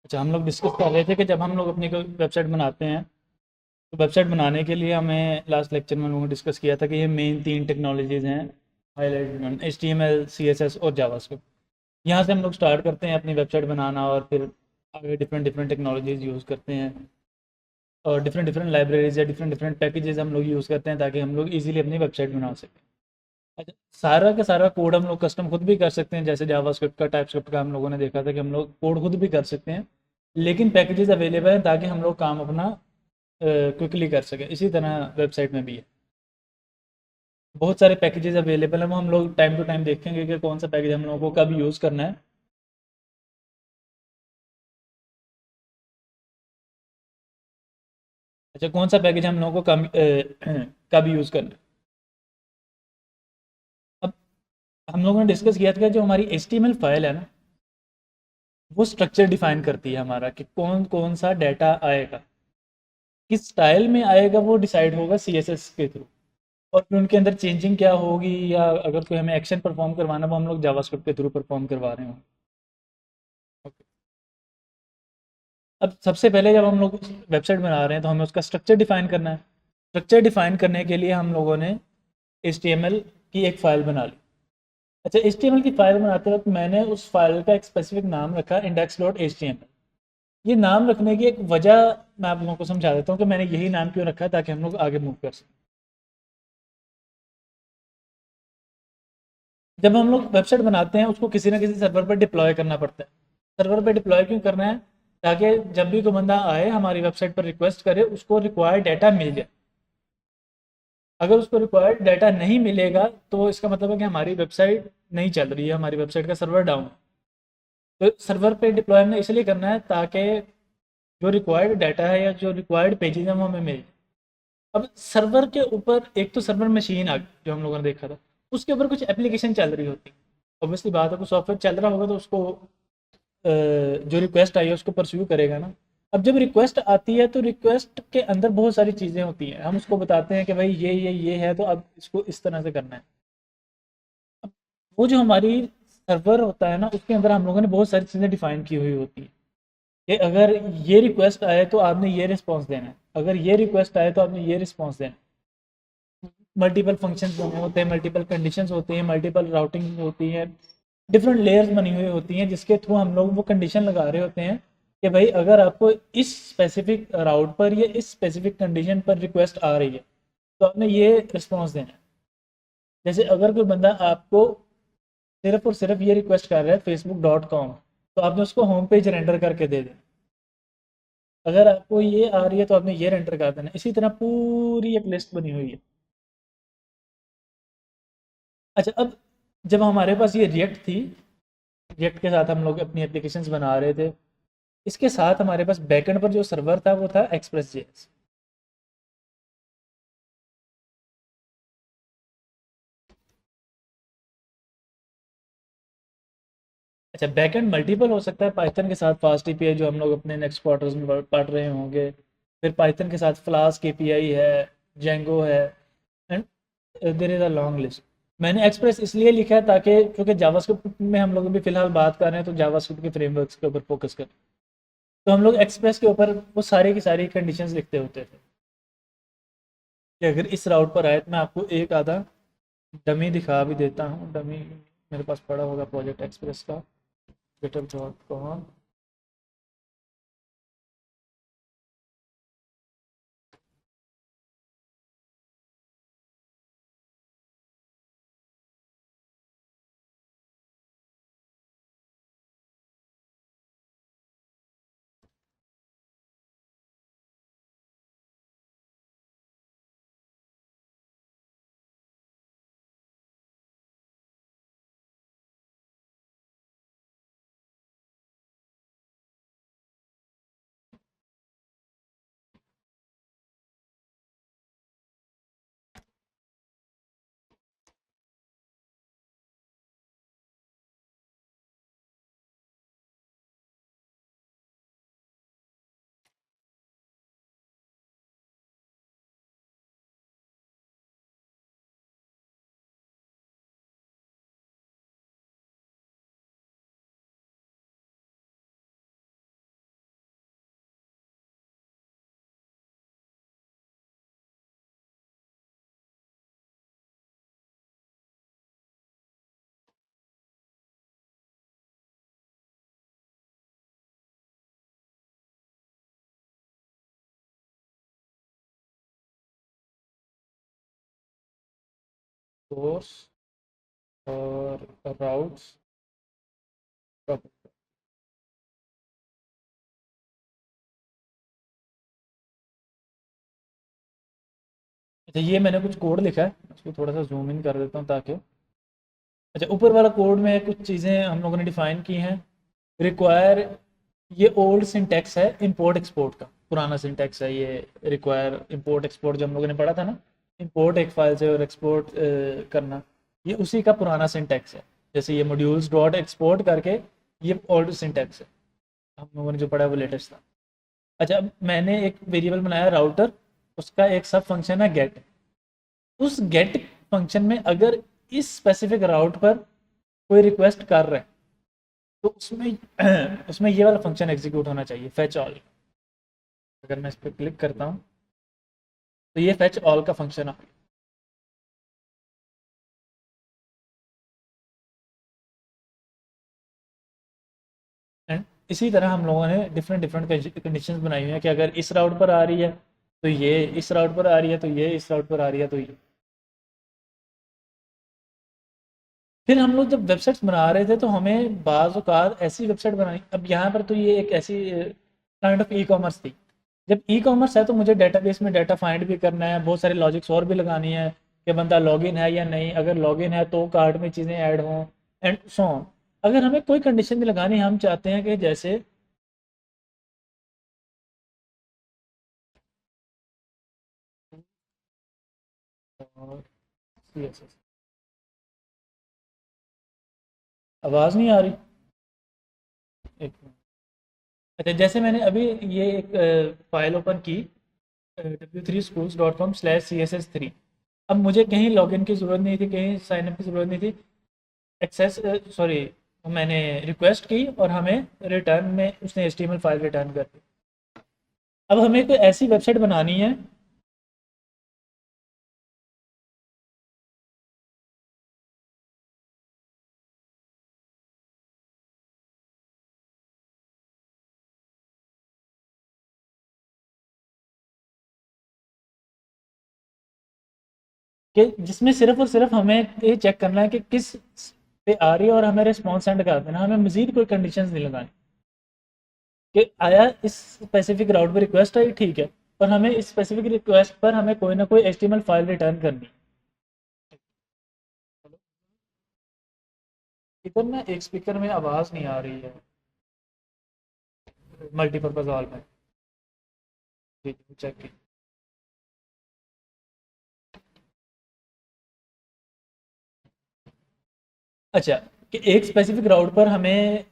अच्छा, हम लोग डिस्कस कर रहे थे कि जब हम लोग अपनी कोई वेबसाइट बनाते हैं तो वेबसाइट बनाने के लिए हमें लास्ट लेक्चर में हम लोगों ने डिस्कस किया था कि ये मेन 3 टेक्नोलॉजीज़ हैं, हाईलाइट HTML, CSS और जावास्क्रिप्ट। यहाँ से हम लोग स्टार्ट करते हैं अपनी वेबसाइट बनाना और फिर आगे डिफरेंट डिफरेंट टेक्नोलॉजीज़ यूज़ करते हैं और डिफरेंट डिफरेंट लाइब्रेरीज या डिफरेंट डिफरेंट पैकेजेस हम लोग यूज़ करते हैं ताकि हम लोग इजीली अपनी वेबसाइट बना सकें। अच्छा, सारा का सारा कोड हम लोग कस्टम खुद भी कर सकते हैं, जैसे जावास्क्रिप्ट का, टाइपस्क्रिप्ट का हम लोगों ने देखा था कि हम लोग कोड खुद भी कर सकते हैं, लेकिन पैकेजेस अवेलेबल हैं ताकि हम लोग काम अपना क्विकली कर सकें। इसी तरह वेबसाइट में भी है, बहुत सारे पैकेजेस अवेलेबल हैं, वो हम लोग टाइम टू टाइम देखेंगे कि कौन सा पैकेज हम लोगों को कब यूज़ करना है। अच्छा, कौन सा पैकेज हम लोगों को कब यूज़ करना है। अब हम लोगों ने डिस्कस किया था कि जो हमारी HTML फाइल है ना, वो स्ट्रक्चर डिफाइन करती है हमारा कि कौन कौन सा डाटा आएगा, किस स्टाइल में आएगा, वो डिसाइड होगा CSS के थ्रू। और फिर उनके अंदर चेंजिंग क्या होगी, या अगर कोई हमें एक्शन परफॉर्म करवाना वो हम लोग जावास्क्रिप्ट के थ्रू परफॉर्म करवा रहे हो। ओके। अब सबसे पहले जब हम लोग वेबसाइट बना रहे हैं तो हमें उसका स्ट्रक्चर डिफाइन करना है। स्ट्रक्चर डिफाइन करने के लिए हम लोगों ने HTML की एक फ़ाइल बना ली। अच्छा, HTML की फ़ाइल बनाते वक्त मैंने उस फाइल का एक स्पेसिफिक नाम रखा, index.html। ये नाम रखने की एक वजह मैं आप लोगों को समझा देता हूँ कि मैंने यही नाम क्यों रखा है, ताकि हम लोग आगे मूव कर सकें। जब हम लोग वेबसाइट बनाते हैं उसको किसी ना किसी सर्वर पर डिप्लॉय करना पड़ता है। सर्वर पर डिप्लॉय क्यों करना है? ताकि जब भी कोई बंदा आए हमारी वेबसाइट पर रिक्वेस्ट करे, उसको रिक्वायर्ड डाटा मिल जाए। अगर उसको रिक्वायर्ड डाटा नहीं मिलेगा तो इसका मतलब है कि हमारी वेबसाइट नहीं चल रही है, हमारी वेबसाइट का सर्वर डाउन है। तो सर्वर पे डिप्लॉय हमने इसलिए करना है ताकि जो रिक्वायर्ड डाटा है या जो रिक्वायर्ड पेजेस हैं वो हमें मिल जाए। अब सर्वर के ऊपर एक तो सर्वर मशीन आ गई जो हम लोगों ने देखा था, उसके ऊपर कुछ एप्लीकेशन चल रही होती है। ऑब्वियसली बात है, कुछ सॉफ्टवेयर चल रहा होगा तो उसको जो रिक्वेस्ट आई है उसको परस्यू करेगा ना। अब जब रिक्वेस्ट आती है तो रिक्वेस्ट के अंदर बहुत सारी चीज़ें होती हैं, हम उसको बताते हैं कि भाई ये है तो अब इसको इस तरह से करना है। अब वो जो हमारी सर्वर होता है ना, उसके अंदर हम लोगों ने बहुत सारी चीज़ें डिफाइन की हुई होती है कि अगर ये रिक्वेस्ट आए तो आपने ये रिस्पॉन्स देना है, अगर ये रिक्वेस्ट आए तो आपने ये रिस्पॉन्स देना है। मल्टीपल फंक्शंस बने होते हैं, मल्टीपल कंडीशंस होती हैं, मल्टीपल राउटिंग होती है, डिफरेंट लेयर्स बनी हुई होती हैं जिसके थ्रू हम लोग वो कंडीशन लगा रहे होते हैं कि भाई अगर आपको इस स्पेसिफिक राउट पर या इस स्पेसिफिक कंडीशन पर रिक्वेस्ट आ रही है तो आपने ये रिस्पॉन्स देना है। जैसे अगर कोई बंदा आपको सिर्फ और सिर्फ ये रिक्वेस्ट कर रहा है facebook.com, तो आपने उसको होम पेज रेंडर करके दे देना। अगर आपको ये आ रही है तो आपने ये रेंडर कर देना। इसी तरह पूरी एक लिस्ट बनी हुई है। अच्छा, अब जब हमारे पास ये रिएक्ट थी, रिएक्ट के साथ हम लोग अपनी एप्लीकेशंस बना रहे थे, इसके साथ हमारे पास बैकएंड पर जो सर्वर था वो था एक्सप्रेस जेएस। अच्छा, बैकएंड मल्टीपल हो सकता है, पाइथन के साथ फास्ट एपीआई जो हम लोग अपने नेक्स्ट क्वार्टर्स में पढ़ रहे होंगे, फिर पाइथन के साथ फ्लास्क एपीआई है, जेंगो है, and there is a long list. मैंने एक्सप्रेस इसलिए लिखा है ताकि क्योंकि जावास्क्रिप्ट में हम लोग अभी फिलहाल बात कर रहे हैं तो जावास्क्रिप्ट के फ्रेमवर्क्स के ऊपर फोकस कर, तो हम लोग एक्सप्रेस के ऊपर वो सारी की सारी कंडीशंस लिखते होते थे कि अगर इस राउट पर आए तो मैं आपको एक आधा डमी दिखा भी देता हूँ। डमी मेरे पास पड़ा होगा प्रोजेक्ट एक्सप्रेस का, github.com। सोर्स और राउट्स। अच्छा, ये मैंने कुछ कोड लिखा है, उसको थोड़ा सा जूम इन कर देता हूँ ताकि, अच्छा, ऊपर वाला कोड में कुछ चीज़ें हम लोगों ने डिफाइन की हैं। रिक्वायर, ये ओल्ड सिंटैक्स है इंपोर्ट एक्सपोर्ट का, पुराना सिंटैक्स है ये। रिक्वायर इंपोर्ट एक्सपोर्ट जो हम लोगों ने पढ़ा था ना, इंपोर्ट एक फाइल से और एक्सपोर्ट करना, ये उसी का पुराना सिंटैक्स है। जैसे ये मॉड्यूल्स डॉट एक्सपोर्ट करके, ये ओल्ड सिंटैक्स है, हम लोगों ने जो पढ़ा है वो लेटेस्ट था। अच्छा, अब मैंने एक वेरिएबल बनाया राउटर, उसका एक सब फंक्शन है गेट। उस गेट फंक्शन में अगर इस स्पेसिफिक राउट पर कोई रिक्वेस्ट कर रहा है तो उसमें उसमें ये वाला फंक्शन एग्जीक्यूट होना चाहिए, फेच ऑल। अगर मैं इस पर क्लिक करता हूँ तो ये फेच ऑल का फंक्शन है। एंड इसी तरह हम लोगों ने डिफरेंट डिफरेंट कंडीशंस बनाई हुई हैं कि अगर इस राउट पर आ रही है तो ये, इस राउट पर आ रही है तो ये, इस राउट पर आ रही है तो ये। फिर हम लोग जब वेबसाइट्स बना रहे थे तो हमें बाज़ औक़ात ऐसी वेबसाइट बनानी, अब यहाँ पर तो ये एक ऐसी काइंड ऑफ ई कॉमर्स थी। जब ई कॉमर्स है तो मुझे डेटाबेस में डाटा फाइंड भी करना है, बहुत सारे लॉजिक्स और भी लगानी है कि बंदा लॉगिन है या नहीं, अगर लॉगिन है तो कार्ड में चीज़ें ऐड हों, एंड सो ऑन। अगर हमें कोई कंडीशन भी लगानी है, हम चाहते हैं कि जैसे और CSS, आवाज़ नहीं आ रही, एक मिनट। अच्छा, जैसे मैंने अभी ये एक फाइल ओपन की, w3schools.com/css3। अब मुझे कहीं लॉगिन की ज़रूरत नहीं थी, कहीं साइनअप की ज़रूरत नहीं थी, एक्सेस सॉरी, मैंने रिक्वेस्ट की और हमें रिटर्न में उसने HTML फाइल रिटर्न कर दी। अब हमें कोई ऐसी वेबसाइट बनानी है कि जिसमें सिर्फ और सिर्फ हमें ये चेक करना है कि किस पे आ रही है और हमें रिस्पॉन्स सेंड कर देना, हमें मजीद कोई कंडीशंस नहीं लगानी कि आया इस स्पेसिफिक राउट पर रिक्वेस्ट आई, ठीक है, पर हमें इस स्पेसिफिक रिक्वेस्ट पर हमें कोई ना कोई HTML फाइल रिटर्न करनी। इधर ना एक स्पीकर में आवाज़ नहीं आ रही है, मल्टीपर्पज़ हॉल में। जी, चेक की। अच्छा, कि एक स्पेसिफिक राउट पर हमें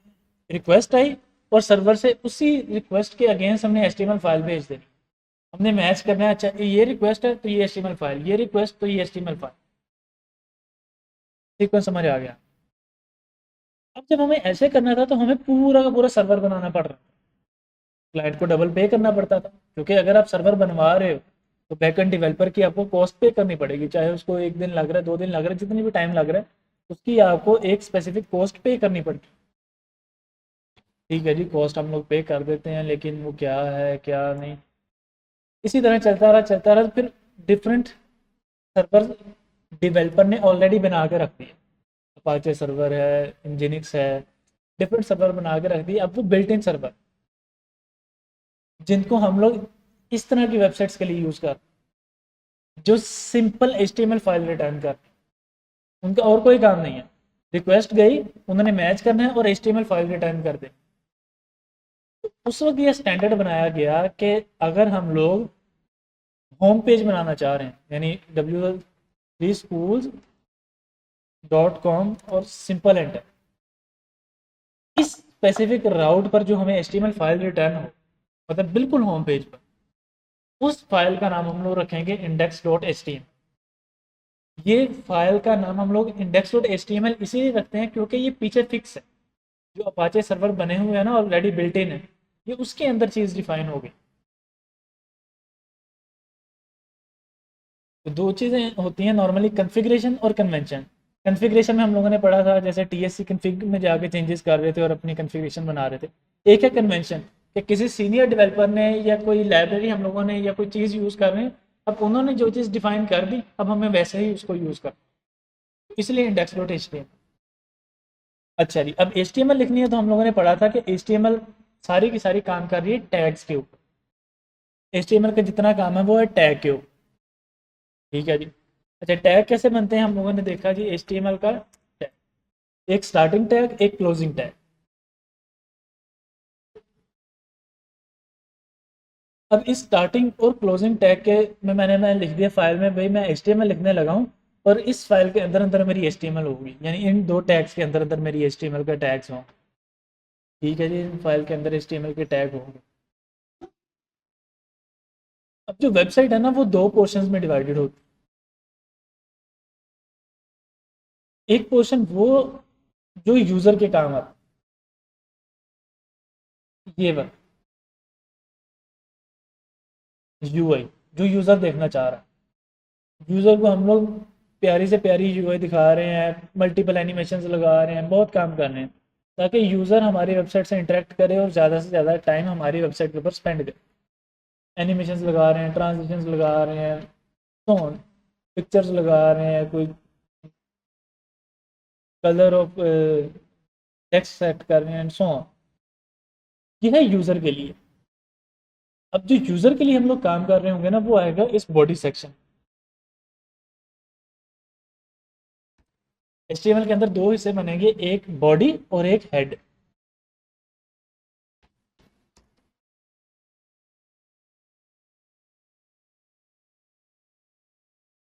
रिक्वेस्ट आई और सर्वर से उसी रिक्वेस्ट के अगेंस्ट हमने HTML फाइल भेज देनी, हमने मैच करना है। अच्छा, ये रिक्वेस्ट है तो ये HTML फाइल, ये रिक्वेस्ट तो ये HTML फाइल, सीक्वेंस समझ आ गया। अब जब हमें ऐसे करना था तो हमें पूरा का पूरा सर्वर बनाना पड़ रहा था, क्लाइंट को डबल पे करना पड़ता था, क्योंकि अगर आप सर्वर बनवा रहे हो तो बैकएंड डेवलपर की आपको कॉस्ट पे करनी पड़ेगी, चाहे उसको 1 दिन लग रहा है, 2 दिन लग रहा है, जितनी भी टाइम लग रहा है उसकी आपको एक स्पेसिफिक कॉस्ट पे करनी पड़ती। ठीक है जी, कॉस्ट हम लोग पे कर देते हैं, लेकिन वो क्या है क्या नहीं, इसी तरह चलता रहा, फिर डिफरेंट सर्वर डेवलपर ने ऑलरेडी बना के रख दिए। अपाचे सर्वर है, इंजीनिक्स है, डिफरेंट सर्वर बना के रख दिए। अब वो बिल्ट इन सर्वर जिनको हम लोग इस तरह की वेबसाइट्स के लिए यूज़ कर, जो सिंपल HTML फाइल रिटर्न कर, उनका और कोई काम नहीं है। रिक्वेस्ट गई, उन्होंने मैच करना है और HTML फाइल रिटर्न कर दे। तो उस वक्त ये स्टैंडर्ड बनाया गया कि अगर हम लोग होम पेज बनाना चाह रहे हैं, यानी w3schools.com और सिंपल एंटर, इस स्पेसिफिक राउट पर जो हमें HTML फाइल रिटर्न हो, मतलब बिल्कुल होम पेज पर, उस फाइल का नाम हम लोग रखेंगे index.html। ये फाइल का नाम हम लोग index.html इसीलिए रखते हैं क्योंकि ये पीछे फिक्स है, जो अपाचे सर्वर बने हुए हैं ना, ऑलरेडी बिल्ट इन है, ये उसके अंदर चीज़ डिफाइन होगी। तो दो चीज़ें होती हैं नॉर्मली, कन्फिग्रेशन और कन्वेंशन। कन्फिग्रेशन में हम लोगों ने पढ़ा था, जैसे TSC कन्फिग में जाके चेंजेस कर रहे थे और अपनी कन्फिग्रेशन बना रहे थे। एक है कन्वेंशन, कि किसी सीनियर डेवलपर ने या कोई लाइब्रेरी हम लोगों ने या कोई चीज़ यूज़ कर रहे हैं, अब उन्होंने जो चीज़ डिफाइन कर दी, अब हमें वैसे ही उसको यूज़ कर। इसलिए index dot H T M. अच्छा जी, अब एच टी एम एल लिखनी है तो हम लोगों ने पढ़ा था कि एच टी एम एल सारी की सारी काम कर रही है टैग्स के ऊपर। एच टी एम एल का जितना काम है वो है टैग के ऊपर। ठीक है जी। अच्छा, टैग कैसे बनते हैं हम लोगों ने देखा जी। एच टी एम एल का टैग, एक स्टार्टिंग टैग, एक क्लोजिंग टैग। अब इस स्टार्टिंग और क्लोजिंग टैग के में मैं लिख दिया फाइल में, भाई मैं एच टी एम एल लिखने लगा हूँ और इस फाइल के अंदर अंदर मेरी एच टी एम एल होगी, यानी इन दो टैग्स के अंदर अंदर मेरी एच टी एम एल का टैग्स हों। ठीक है जी, इन फाइल के अंदर एच टी एम एल के टैग होंगे। अब जो वेबसाइट है ना वो दो पोर्शंस में डिवाइडेड होती है। एक पोर्शन वो जो यूज़र के काम आता है, ये वाला यूआई, जो यूज़र देखना चाह रहा है। यूज़र को हम लोग प्यारी से प्यारी यूआई दिखा रहे हैं, मल्टीपल एनिमेशंस लगा रहे हैं, बहुत काम कर रहे हैं ताकि यूज़र हमारी वेबसाइट से इंटरेक्ट करे और ज़्यादा से ज़्यादा टाइम हमारी वेबसाइट के ऊपर स्पेंड करे। एनिमेशंस लगा रहे हैं, ट्रांजिशंस लगा रहे हैं, तो पिक्चर्स लगा रहे हैं, कोई कलर ऑफ टेक्स्ट सेट कर रहे हैं एंड सो ऑन। ये है यूज़र के लिए। अब जो यूज़र के लिए हम लोग काम कर रहे होंगे ना वो आएगा इस बॉडी सेक्शन। HTML के अंदर दो हिस्से बनेंगे, एक बॉडी और एक हेड।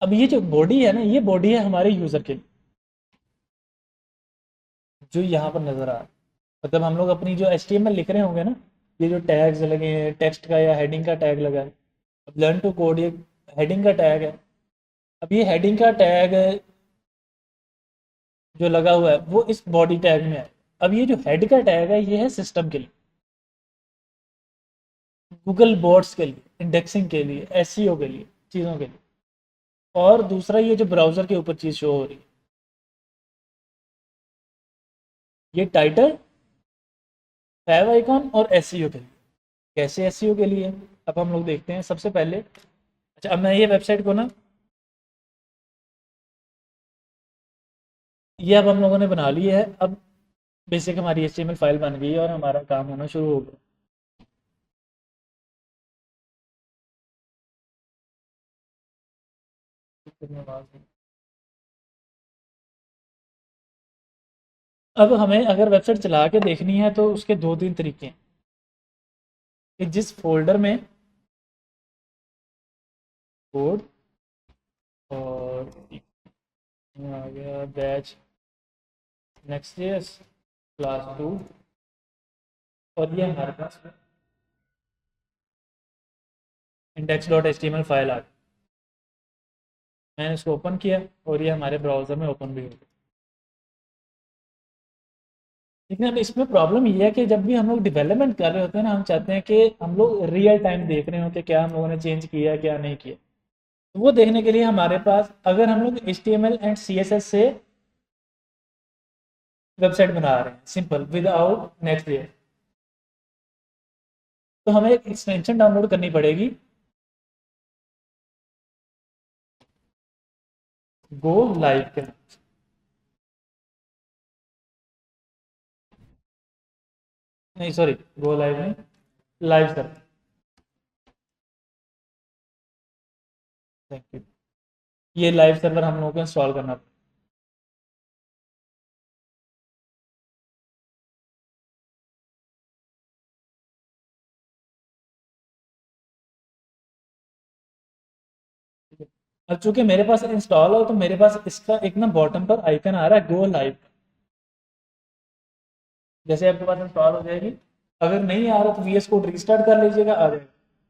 अब ये जो बॉडी है ना, ये बॉडी है हमारे यूज़र के लिए, जो यहाँ पर नज़र आ रहा है। मतलब हम लोग अपनी जो HTML लिख रहे होंगे ना, ये जो टैग्स लगे हैं, टेक्स्ट का या हेडिंग का टैग लगा है, अब लर्न टू कोड ये हेडिंग का टैग है। अब ये हेडिंग का टैग जो लगा हुआ है वो इस बॉडी टैग में है। अब ये जो हेड का टैग है ये है सिस्टम के लिए, गूगल बोर्ड्स के लिए, इंडेक्सिंग के लिए, एसईओ के लिए, चीज़ों के लिए। और दूसरा ये जो ब्राउज़र के ऊपर चीज़ शो हो रही है, ये टाइटल, फैव आइकॉन और एसईओ के लिए। कैसे एसईओ के लिए, अब हम लोग देखते हैं सबसे पहले। अच्छा, अब मैं ये वेबसाइट को ना, ये अब हम लोगों ने बना ली है। अब बेसिक हमारी एचटीएमएल फाइल बन गई है और हमारा काम होना शुरू हो गया। अब हमें अगर वेबसाइट चला के देखनी है तो उसके दो तीन तरीके हैं कि जिस फोल्डर में कोड और आ गया बैच नेक्स्ट जेएस क्लास 2, और ये हमारे पास index dot H T M L file आ गई। मैंने इसको ओपन किया और ये हमारे ब्राउज़र में ओपन भी हो गया। लेकिन अब इसमें प्रॉब्लम ये है कि जब भी हम लोग डेवलपमेंट कर रहे होते हैं ना, हम चाहते हैं कि हम लोग रियल टाइम देख रहे हो कि क्या हम लोगों ने चेंज किया है क्या नहीं किया। तो वो देखने के लिए हमारे पास, अगर हम लोग HTML एंड CSS से वेबसाइट बना रहे हैं सिंपल विदाउट नेक्स्ट डे, तो हमें एक एक्सटेंशन डाउनलोड करनी पड़ेगी, गो लाइव के नाम से। नहीं सॉरी, गो लाइव नहीं, लाइव सर। Thank you. ये लाइव सर्वर हम लोगों को इंस्टॉल करना पड़ेगा। अब चूंकि मेरे पास इंस्टॉल हो तो मेरे पास इसका एक ना बॉटम पर आइकन आ रहा है गो लाइव। जैसे आपके पास इंस्टॉल हो जाएगी, अगर नहीं आ रहा तो VS कोड रिस्टार्ट कर लीजिएगा, आ जाएगा।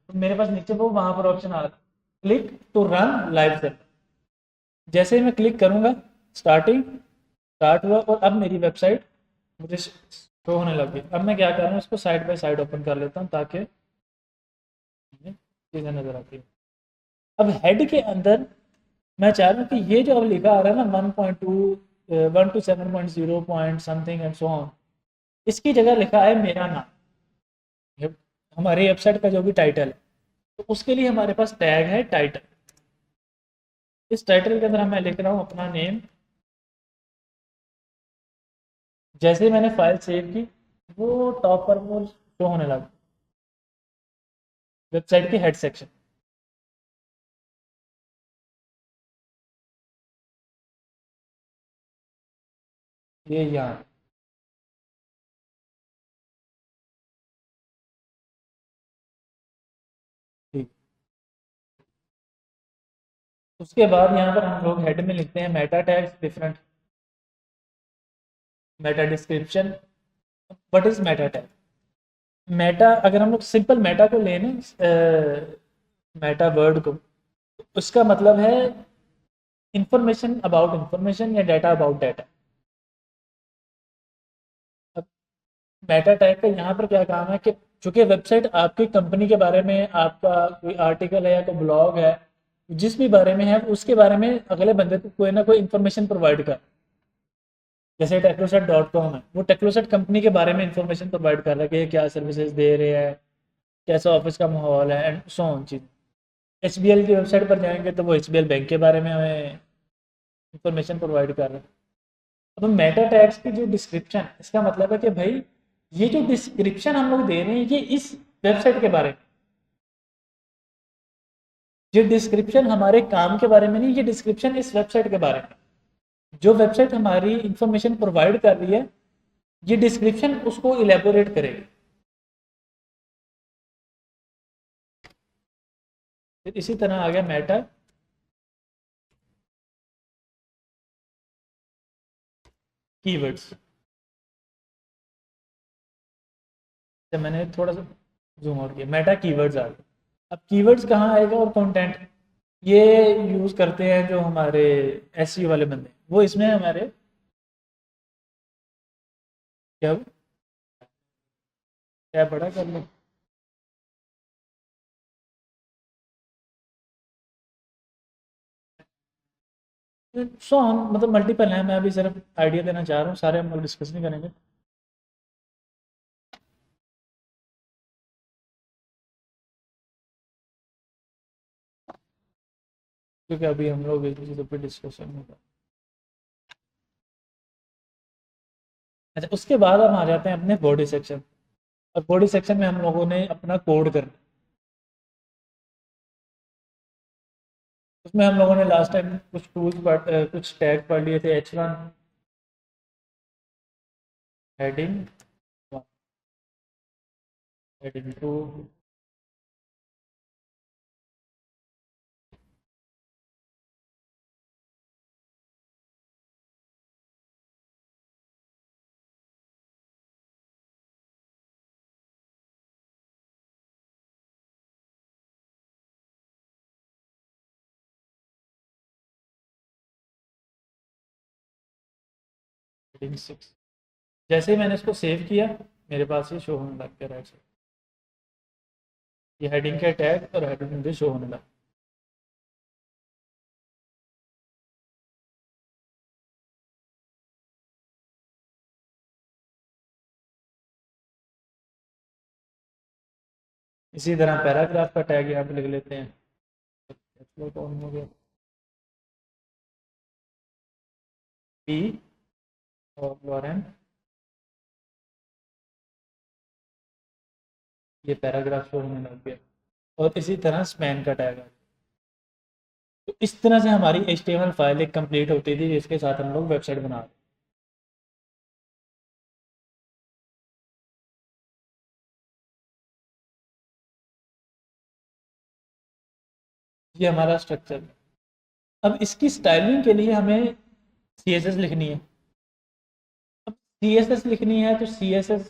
तो मेरे पास नीचे वो वहां पर ऑप्शन आ रहा है, click to run live server. जैसे ही मैं क्लिक करूंगा, स्टार्ट हुआ और अब मेरी वेबसाइट मुझे शो होने लग गई। अब मैं क्या कर रहा हूँ, इसको साइड बाय साइड ओपन कर लेता हूँ ताकि चीज़ें नजर आती है। अब हेड के अंदर मैं चाह रहा हूँ कि ये जो अब लिखा आ रहा है ना 1.2 1 to 7.0 point something and so on, इसकी जगह लिखा है मेरा नाम, हमारी वेबसाइट का जो भी टाइटल है। तो उसके लिए हमारे पास टैग है टाइटल। इस टाइटल के अंदर मैं लिख रहा हूँ अपना नेम जैसे ही मैंने फाइल सेव की, वो टॉप पर वो शो होने लगा, वेबसाइट के हेड सेक्शन। ये यहाँ। ठीक। उसके बाद यहाँ पर हम लोग हेड में लिखते हैं Meta tags different, Meta description. What is Meta tag? Meta, अगर हम लोग सिंपल मेटा को लें ना, मेटा वर्ड को, उसका मतलब है इंफॉर्मेशन अबाउट इंफॉर्मेशन या डाटा अबाउट डाटा। अब मेटा टैग का यहाँ पर क्या काम है कि चूंकि वेबसाइट आपकी कंपनी के बारे में, आपका कोई आर्टिकल है या कोई ब्लॉग है, जिस भी बारे में है उसके बारे में अगले बंदे को कोई ना कोई इन्फॉर्मेशन प्रोवाइड कर। जैसे टेक्नोसेट.com है, वो टेक्नोसेट कंपनी के बारे में इंफॉर्मेशन प्रोवाइड कर रहा है कि ये क्या सर्विसेज दे रहे हैं, कैसा ऑफिस का माहौल है, एंड सो ऑन चीज़। एच बी एल की वेबसाइट पर जाएंगे तो वो एच बी एल बैंक के बारे में हमें इंफॉर्मेशन प्रोवाइड कर रहा है। अब मेटा टैग्स की जो डिस्क्रिप्शन, इसका मतलब है कि भाई ये जो डिस्क्रिप्शन हम लोग दे रहे हैं ये इस वेबसाइट के बारे में, ये डिस्क्रिप्शन हमारे काम के बारे में नहीं, ये डिस्क्रिप्शन इस वेबसाइट के बारे में। जो वेबसाइट हमारी इंफॉर्मेशन प्रोवाइड कर रही है, ये डिस्क्रिप्शन उसको इलेबोरेट करेगी। फिर इसी तरह आ गया मेटा कीवर्ड्स। जब मैंने थोड़ा सा जूम आउट किया, मेटा कीवर्ड्स आ गए। अब कीवर्ड्स कहाँ आएगा और कंटेंट, ये यूज़ करते हैं जो हमारे एसईओ वाले बंदे, वो इसमें हमारे क्या क्या बड़ा कर लो। सो हम मतलब मल्टीपल हैं, मैं अभी सिर्फ आइडिया देना चाह रहा हूँ, सारे हम लोग डिस्कस नहीं करेंगे। क्योंकि अभी हम लोग एक चीज़ों पर डिस्कशन होगा। अच्छा, उसके बाद हम आ जाते हैं अपने बॉडी सेक्शन। और बॉडी सेक्शन में हम लोगों ने अपना कोड करना। उसमें हम लोगों ने लास्ट टाइम कुछ टूल्स कुछ टैग पढ़ लिए थे। H1, heading, heading 2, heading 6। जैसे ही मैंने इसको सेव किया, मेरे पास ये शो होने लग गया राइट साइड, ये हेडिंग के टैग और हेडिंग भी शो होने लगा। इसी तरह पैराग्राफ का टैग यहाँ पे लिख लेते हैं। एक्सपोर्ट ऑन हो गया, पी और लॉरेन, ये पैराग्राफ शो होने लग गया। और इसी तरह स्पैन का टैग है। तो इस तरह से हमारी HTML फाइल एक कंप्लीट होती थी, जिसके साथ हम लोग वेबसाइट बना रहे। ये हमारा स्ट्रक्चर। अब इसकी स्टाइलिंग के लिए हमें CSS लिखनी है। अब CSS लिखनी है तो CSS,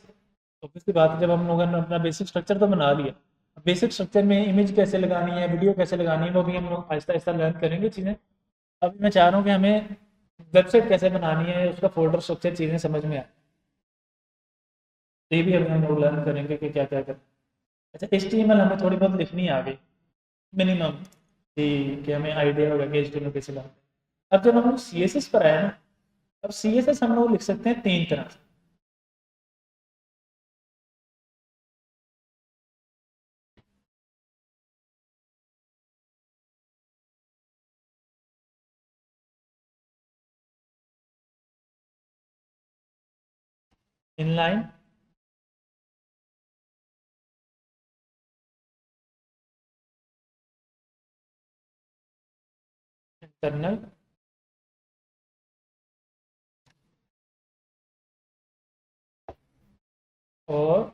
ऑब्वियसली बात है, जब हम लोगों ने अपना बेसिक स्ट्रक्चर तो बना लिया, बेसिक स्ट्रक्चर में इमेज कैसे लगानी है, वीडियो कैसे लगानी है, वो भी हम लोग आहिस्ता आहिस्ता लर्न करेंगे चीज़ें। अभी मैं चाह रहा हूँ कि हमें वेबसाइट कैसे बनानी है, उसका फोल्डर स्ट्रक्चर चीज़ें समझ में आए। तो ये भी अभी हम लोग लर्न करेंगे कि क्या क्या करना। अच्छा, HTML हमें थोड़ी बहुत लिखनी आ गई मिनिमम, कि हमें आइडिया होगा कि HTML कैसे लगाते हैं। अब जब हम लोग CSS पर आए ना, अब CSS हम लोग लिख सकते हैं 3 तरह से। इनलाइन इंटरनल और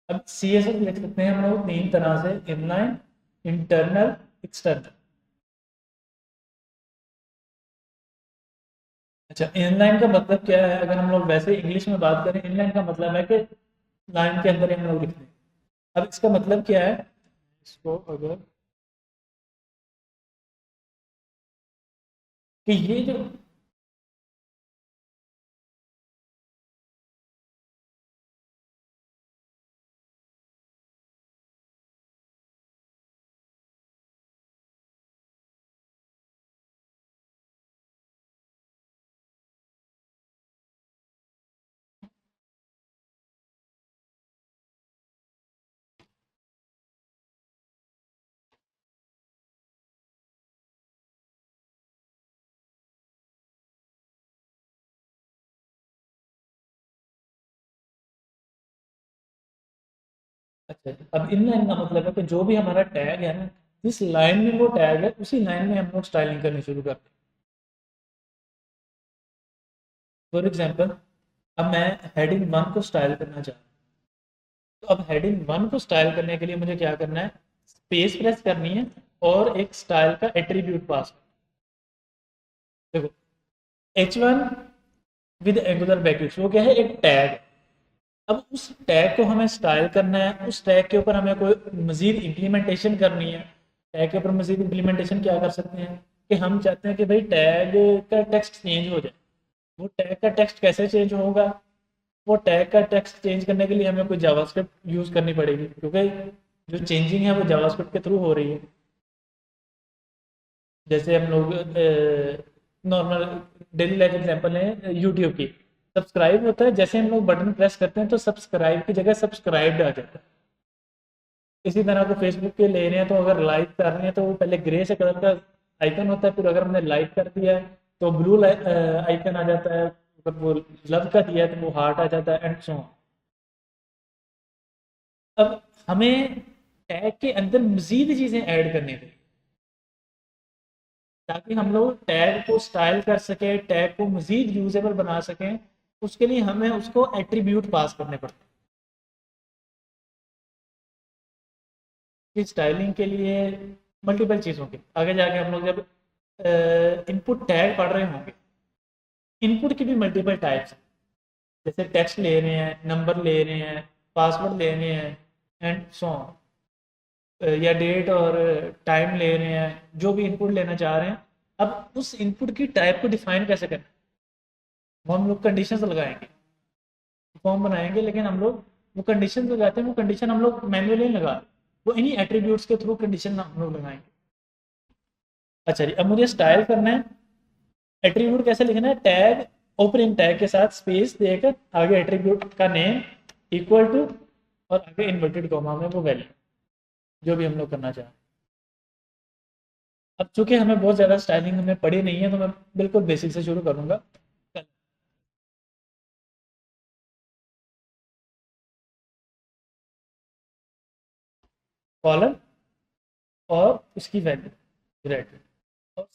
अब सी एस एस लिख सकते हैं हम लोग तीन तरह से, इनलाइन, इंटरनल, एक्सटर्नल। अच्छा, इनलाइन का मतलब क्या है? अगर हम लोग वैसे इंग्लिश में बात करें, इनलाइन का मतलब है कि लाइन के अंदर ही हम लोग लिखते हैं। अब इसका मतलब क्या है? इसको अगर कि ये जो अच्छा जी, अब इनलाइन का मतलब है कि जो भी हमारा टैग है ना, जिस लाइन में वो टैग है उसी लाइन में हम लोग स्टाइलिंग करनी शुरू करते हैं। फॉर एग्जांपल, अब मैं हेडिंग वन को स्टाइल करना चाहता हूँ, तो अब हेडिंग वन को स्टाइल करने के लिए मुझे क्या करना है? स्पेस प्रेस करनी है और एक स्टाइल का एट्रीब्यूट पास। देखो, H one with angular brackets, वो क्या है? एक टैग। अब उस टैग को हमें स्टाइल करना है, उस टैग के ऊपर हमें कोई मजीद इम्प्लीमेंटेशन करनी है। टैग के ऊपर मजीद इम्प्लीमेंटेशन क्या कर सकते हैं कि हम चाहते हैं कि भाई टैग का टेक्स्ट चेंज हो जाए। वो टैग का टेक्स्ट कैसे चेंज होगा? वो टैग का टेक्स्ट चेंज करने के लिए हमें कोई जावास्क्रिप्ट यूज़ करनी पड़ेगी, क्योंकि जो चेंजिंग है वो जावास्क्रिप्ट के थ्रू हो रही है। जैसे हम लोग नॉर्मल डेली लाइफ एग्जांपल है यूट्यूब की, सब्सक्राइब होता है, जैसे हम लोग बटन प्रेस करते हैं तो सब्सक्राइब की जगह सब्सक्राइब्ड आ जाता है। इसी तरह को फेसबुक पे ले रहे हैं तो अगर लाइक कर रहे हैं तो वो पहले ग्रे से कलर का आइकन होता है, फिर अगर हमने लाइक कर दिया है तो ब्लू आइकन आ जाता है, अगर वो लव का दिया है तो वो हार्ट आ जाता है, एंड सो ऑन। अब हमें टैग के अंदर मजीद चीज़ें ऐड करनी पड़ी ताकि हम लोग टैग को स्टाइल कर सकें, टैग को मजीद यूजेबल बना सकें। उसके लिए हमें उसको एट्रीब्यूट पास करने पड़ते हैं कि स्टाइलिंग के लिए मल्टीपल चीज़ों के आगे जाके हम लोग जब इनपुट टैग पढ़ रहे होंगे, इनपुट की भी मल्टीपल टाइप्स हैं। जैसे टेक्स्ट ले रहे हैं, नंबर ले रहे हैं, पासवर्ड ले रहे हैं, एंड सो ऑन, या डेट और टाइम ले रहे हैं, जो भी इनपुट लेना चाह रहे हैं। अब उस इनपुट की टाइप को डिफाइन कैसे करें? वो हम लोग कंडीशंस लगाएंगे, फॉर्म बनाएंगे, लेकिन हम लोग वो कंडीशन लगाते हैं, वो कंडीशन हम लोग मैन्युअली नहीं लगा, वो इन्हीं एट्रीब्यूट्स के थ्रू कंडीशन हम लोग लगाएंगे। अच्छा जी, अब मुझे स्टाइल करना है। एट्रीब्यूट कैसे लिखना है? टैग, ओपनिंग टैग के साथ स्पेस देकर आगे एट्रीब्यूट का नेम इक्वल टू, और आगे इन्वर्टेड कॉमा में वो वैल्यू जो भी हम लोग करना चाहें। अब चूंकि हमें बहुत ज़्यादा स्टाइलिंग हमें पड़ी नहीं है तो मैं बिल्कुल बेसिक से शुरू करूँगा। कॉलम और उसकी वैल्यू रेड, और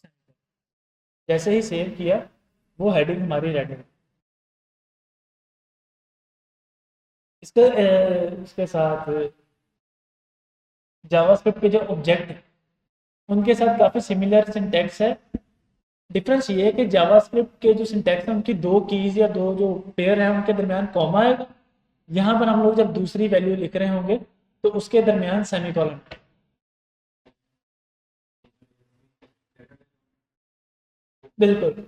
जैसे ही सेव किया वो हेडिंग हमारी रेड है। इसके साथ जावास्क्रिप्ट के जो ऑब्जेक्ट हैं उनके साथ काफ़ी सिमिलर सिंटैक्स है। डिफरेंस ये है कि जावास्क्रिप्ट के जो सिंटैक्स है उनकी दो कीज या दो जो पेयर है उनके दरमियान कॉमा है। यहाँ पर हम लोग जब दूसरी वैल्यू लिख रहे होंगे तो उसके दरमियान सेमीकोलन। बिल्कुल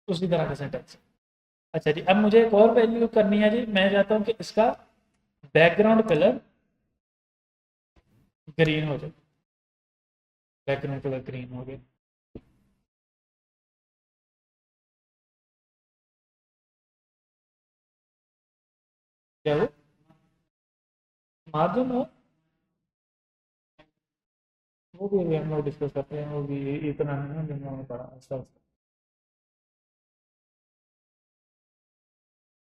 उसी तरह का सिंटैक्स। अच्छा जी, अब मुझे एक और वैल्यू करनी है जी। मैं चाहता हूँ कि इसका बैकग्राउंड कलर ग्रीन हो जाए। बैकग्राउंड कलर ग्रीन हो गया। क्या वो मार्जिन हो? वो भी अभी हम लोग डिस्कस करते हैं, वो भी इतना नहीं है जितना हमने पढ़ा आस्ता आस्ता,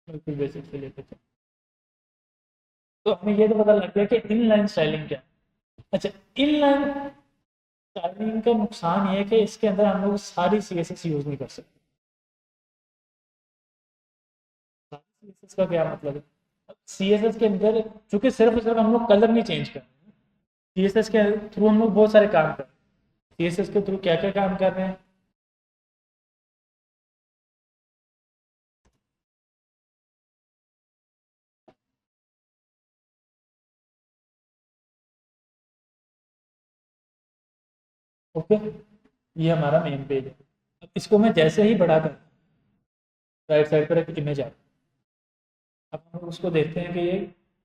बिल्कुल बेसिक से लेकर चल। तो हमें ये तो पता लग गया कि इनलाइन स्टाइलिंग क्या है। अच्छा, इनलाइन स्टाइलिंग का नुकसान ये है कि इसके अंदर हम लोग सारी सी एस एस यूज़ नहीं कर सकते। सारी सी एस एस का क्या मतलब है, सी एस एस के अंदर चूंकि सिर्फ और सिर्फ हम लोग कलर नहीं चेंज कर रहे हैं, सी एस एस के थ्रू हम लोग बहुत सारे काम कर रहे हैं। सी एस एस के थ्रू क्या क्या काम कर रहे हैं। ओके, ये हमारा मेन पेज है। अब इसको मैं जैसे ही बड़ा कर, राइट साइड पर एक इमेज आ, अब हम लोग उसको देखते हैं कि ये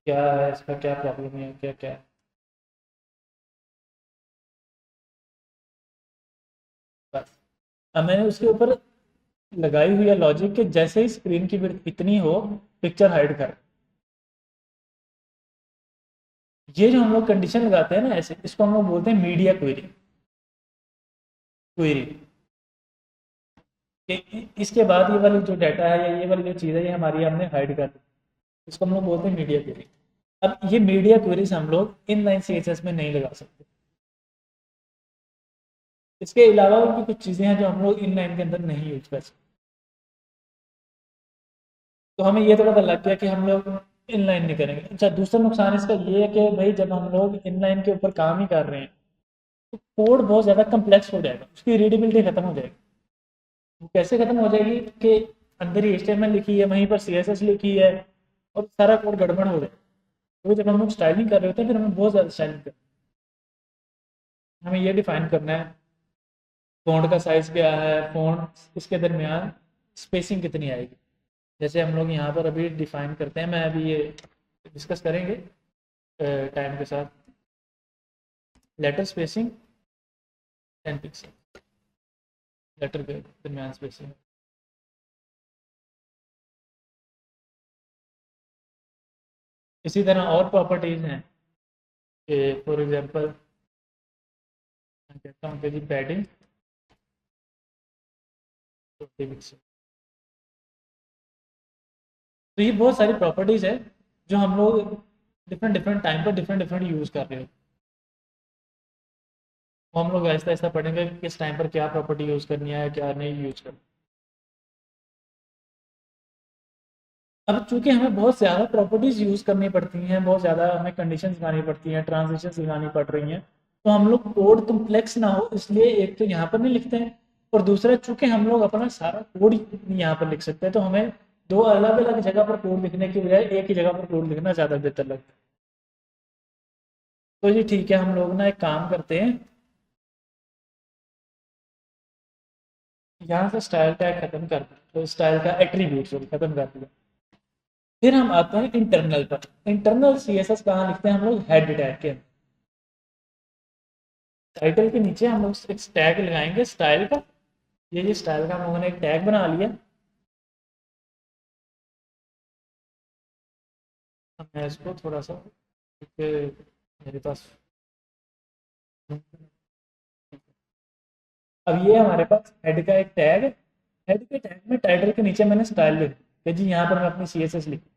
क्या है, इसका क्या प्रॉब्लम है, क्या क्या है। बस अब मैंने उसके ऊपर लगाई हुई है लॉजिक के जैसे ही स्क्रीन की विड्थ इतनी हो, पिक्चर हाइड कर। ये जो हम लोग कंडीशन लगाते हैं ना ऐसे, इसको हम लोग बोलते हैं मीडिया क्वेरी। क्वेरी इसके बाद ये वाली जो डाटा है या ये वाली जो चीज़ है ये हमारी हमने हाइड कर दी, इसको हम लोग बोलते हैं मीडिया क्वेरी। अब ये मीडिया क्वेरीज हम लोग इनलाइन सीएसएस में नहीं लगा सकते। इसके अलावा भी कुछ चीज़ें हैं जो हम लोग इनलाइन के अंदर नहीं यूज कर सकते। तो हमें ये तो पता लग गया कि हम लोग इनलाइन नहीं करेंगे। अच्छा, दूसरा नुकसान इसका ये है कि भाई जब हम लोग इनलाइन के ऊपर काम ही कर रहे हैं तो कोड बहुत ज़्यादा कम्प्लेक्स हो जाएगा, उसकी रीडेबिलिटी खत्म हो जाएगी। वो कैसे खत्म हो जाएगी कि अंदर ही HTML लिखी है, वहीं पर CSS लिखी है, और सारा कोड गड़बड़ हो जाए। तो जब हम लोग स्टाइलिंग कर रहे होते हैं फिर हमें बहुत ज़्यादा स्टाइलिंग करना है। हमें ये डिफाइन करना है फ़ॉन्ट का साइज़ क्या है, फ़ॉन्ट इसके दरमियान स्पेसिंग कितनी आएगी। जैसे हम लोग यहाँ पर अभी डिफाइन करते हैं, मैं अभी ये डिस्कस करेंगे टाइम के साथ। लेटर स्पेसिंग 10 पिक्सल, लेटर के दरमियान स्पेसिंग। इसी तरह और प्रॉपर्टीज़ हैं कि फॉर एग्जांपल मैं कहता हूँ कि जी पैडिंग 20 पिक्सल। तो ये बहुत सारी प्रॉपर्टीज़ है जो हम लोग डिफरेंट डिफरेंट टाइम पर डिफरेंट डिफरेंट यूज़ कर रहे हो। वो हम लोग ऐसा ऐसा पढ़ेंगे कि किस टाइम पर क्या प्रॉपर्टी यूज़ करनी है, क्या नहीं यूज़ करनी। अब चूंकि हमें बहुत ज़्यादा प्रॉपर्टीज़ यूज़ करनी पड़ती हैं, बहुत ज़्यादा हमें कंडीशंस लगानी पड़ती हैं, ट्रांजिशंस लगानी पड़ रही हैं, तो हम लोग कोड कम्प्लेक्स ना हो इसलिए एक तो यहाँ पर नहीं लिखते हैं, और दूसरा चूंकि हम लोग अपना सारा कोड यहाँ पर लिख सकते हैं, तो हमें दो अलग अलग जगह पर कोड लिखने की बजाय एक ही जगह पर कोड लिखना ज़्यादा बेहतर लगता है। तो जी ठीक है, हम लोग ना एक काम करते हैं, यहाँ से स्टाइल टैग खत्म कर, तो स्टाइल का एट्रीब्यूट खत्म कर दिया। फिर हम आते हैं इंटरनल पर। इंटरनल CSS कहाँ लिखते हैं हम लोग, हेड टैग के। टाइटल के नीचे हम लोग एक टैग लगाएंगे स्टाइल का। ये स्टाइल का हम लोगों ने एक टैग बना लिया। अब मैं इसको थोड़ा सा, क्योंकि मेरे पास, अब ये हमारे पास हेड का एक टैग है। हेड के टैग में टाइटल के नीचे मैंने स्टाइल लिख दिया कि जी यहाँ पर मैं अपनी CSS लिखी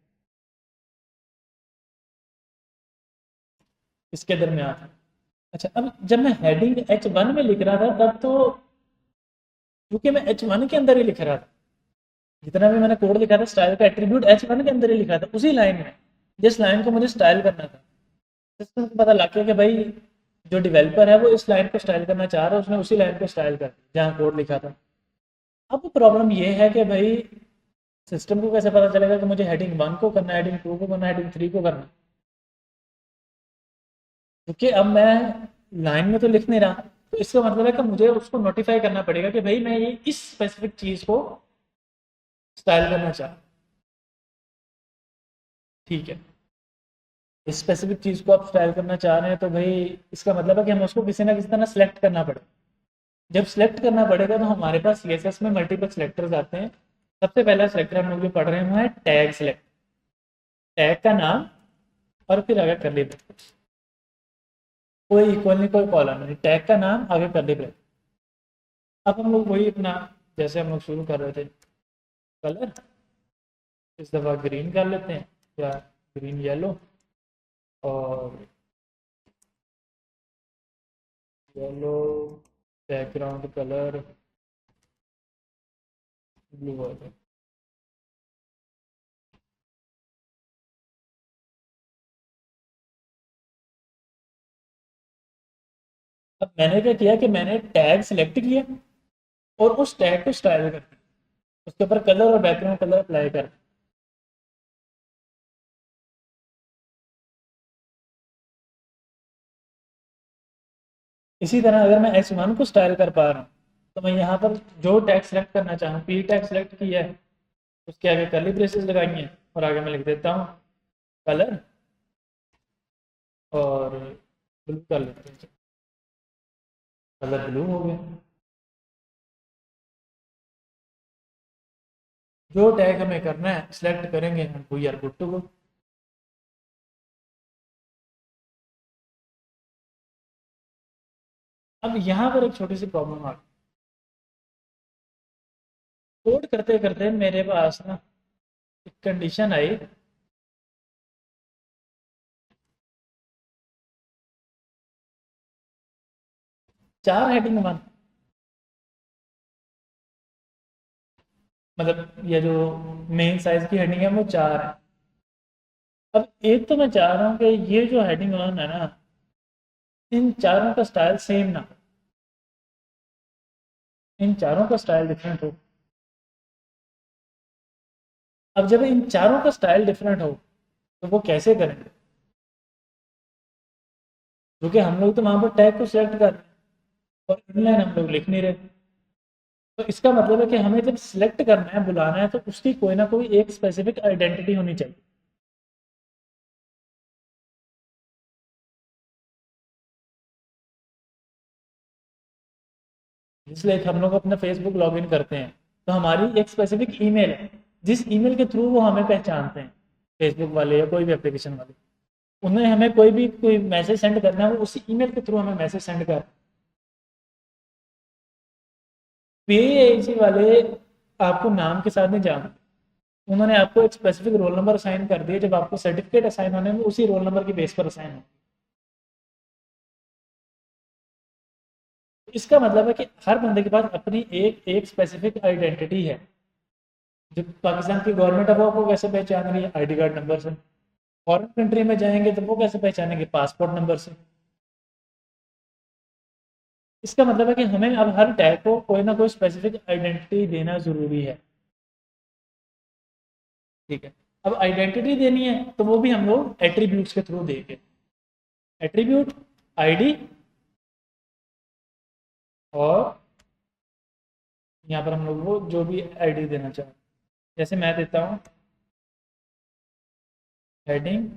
इसके दरमियान। अच्छा, अब जब मैं हेडिंग H1 में लिख रहा था तब तो, क्योंकि मैं H1 के अंदर ही लिख रहा था, जितना भी मैंने कोड लिखा था स्टाइल का एट्रीब्यूट H1 के अंदर ही लिखा था, उसी लाइन में जिस लाइन को मुझे स्टाइल करना था। सिस्टम को पता लग गया कि भाई जो डेवलपर है वो इस लाइन को स्टाइल करना चाह रहा है, उसने उसी लाइन को स्टाइल कर दिया जहाँ कोड लिखा था। अब प्रॉब्लम ये है कि भाई सिस्टम को कैसे पता चलेगा कि मुझे हेडिंग 1 को करना है, हेडिंग 2 को करना है, हेडिंग 3 को करना है। क्योंकि अब मैं लाइन में तो लिख नहीं रहा, तो इसका मतलब है कि मुझे उसको नोटिफाई करना पड़ेगा कि भाई मैं ये इस स्पेसिफिक चीज़ को स्टाइल करना चाह, ठीक है, इस स्पेसिफिक चीज़ को आप स्टाइल करना चाह रहे हैं, तो भाई इसका मतलब है कि हमें उसको किसी ना किसी तरह सेलेक्ट करना पड़ेगा। जब सेलेक्ट करना पड़ेगा तो हमारे पास CSS में मल्टीपल सेलेक्टर्स आते हैं। सबसे पहला सेलेक्टर हम लोग जो पढ़ रहे हैं वो है टैग सेलेक्ट। टैग का नाम और फिर अगर कर लेते कोई इक्वल नहीं, कोई कॉलन नहीं, टैग का नाम आगे करली ब्रैकेट। अब हम लोग वही अपना जैसे हम लोग शुरू कर रहे थे, कलर इस दफ़ा ग्रीन कर लेते हैं, या ग्रीन येलो, और येलो बैकग्राउंड कलर ब्लू वाला। अब मैंने क्या किया कि मैंने टैग सिलेक्ट किया और उस टैग को स्टाइल कर दिया, उसके ऊपर कलर और बैकग्राउंड कलर अप्लाई कर। इसी तरह अगर मैं S1 को स्टाइल कर पा रहा हूँ, तो मैं यहाँ पर जो टैग सेलेक्ट करना चाहूँ, पी टैग सेलेक्ट किया है, उसके आगे कर्ली ब्रेसेस लगाई हैं और आगे मैं लिख देता हूँ कलर और ब्लू कर लेते हैं, कलर ब्लू हो गया। जो टैग हमें करना है सिलेक्ट करेंगे, we are good to go. अब यहाँ पर एक छोटी सी प्रॉब्लम आ गई, कोड करते करते मेरे पास ना एक कंडीशन आई, 4 हेडिंग वन, मतलब ये जो मेन साइज की हेडिंग है वो 4 है। अब एक तो मैं चाह रहा हूँ कि ये जो हेडिंग वन है ना, इन चारों का स्टाइल सेम ना हो, इन चारों का स्टाइल डिफरेंट हो। अब जब इन चारों का स्टाइल डिफरेंट हो तो वो कैसे करेंगे, क्योंकि हम लोग तो वहां पर टैग को सिलेक्ट कर रहे हैं और इनलाइन हम लोग लिख नहीं रहे। तो इसका मतलब है कि हमें जब सिलेक्ट करना है, बुलाना है, तो उसकी कोई ना कोई एक स्पेसिफिक आइडेंटिटी होनी चाहिए। इसलिए हम लोग अपना फेसबुक लॉगिन करते हैं तो हमारी एक स्पेसिफिक ईमेल है, जिस ईमेल के थ्रू वो हमें पहचानते हैं, फेसबुक वाले या कोई भी एप्लीकेशन वाले, उन्हें हमें कोई भी कोई मैसेज सेंड करना है, वो उसी ईमेल के थ्रू हमें मैसेज सेंड कर। पीएसी वाले आपको नाम के साथ नहीं जानते, उन्होंने आपको एक स्पेसिफिक रोल नंबर असाइन कर दिया, जब आपको सर्टिफिकेट असाइन होने में उसी रोल नंबर की बेस पर असाइन हो। इसका मतलब है कि हर बंदे के पास अपनी एक एक स्पेसिफिक आइडेंटिटी है। जो पाकिस्तान की गवर्नमेंट है वो आपको कैसे पहचान रही है, आईडी कार्ड नंबर से। फॉरेन कंट्री में जाएंगे तो वो कैसे पहचानेंगे, पासपोर्ट नंबर से। इसका मतलब है कि हमें अब हर टैग को कोई ना कोई स्पेसिफिक आइडेंटिटी देना जरूरी है। ठीक है, अब आइडेंटिटी देनी है तो वो भी हम लोग एट्रीब्यूट्स के थ्रू देंगे। एट्रीब्यूट आईडी, और यहाँ पर हम लोग वो जो भी आईडी देना चाहें, जैसे मैं देता हूँ हेडिंग